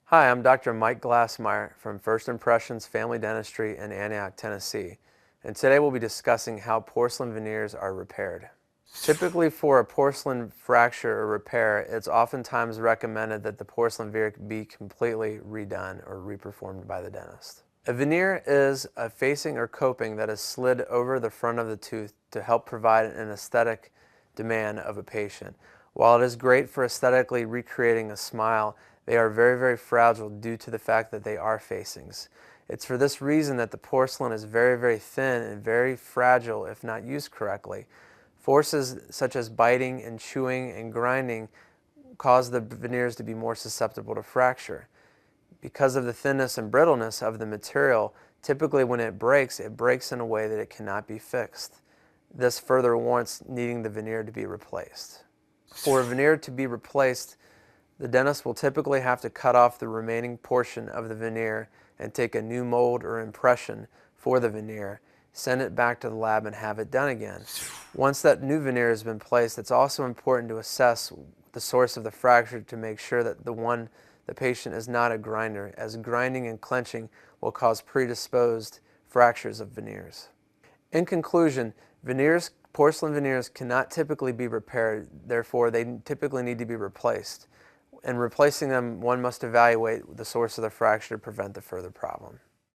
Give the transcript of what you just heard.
Hi, I'm Dr. Mike Glassmeyer from First Impressions Family Dentistry in Antioch, Tennessee, and today we'll be discussing how porcelain veneers are repaired. Typically for a porcelain fracture or repair, it's oftentimes recommended that the porcelain veneer be completely redone or reperformed by the dentist. A veneer is a facing or coping that is slid over the front of the tooth to help provide an aesthetic demand of a patient. While it is great for aesthetically recreating a smile, they are very, very fragile due to the fact that they are facings. It's for this reason that the porcelain is very, very thin and very fragile if not used correctly. Forces such as biting and chewing and grinding cause the veneers to be more susceptible to fracture. Because of the thinness and brittleness of the material, typically when it breaks in a way that it cannot be fixed. This further warrants needing the veneer to be replaced. For a veneer to be replaced, the dentist will typically have to cut off the remaining portion of the veneer and take a new mold or impression for the veneer, send it back to the lab and have it done again. Once that new veneer has been placed, it's also important to assess the source of the fracture to make sure that the patient is not a grinder, as grinding and clenching will cause predisposed fractures of veneers. In conclusion, porcelain veneers cannot typically be repaired, therefore they typically need to be replaced. In replacing them, one must evaluate the source of the fracture to prevent the further problem.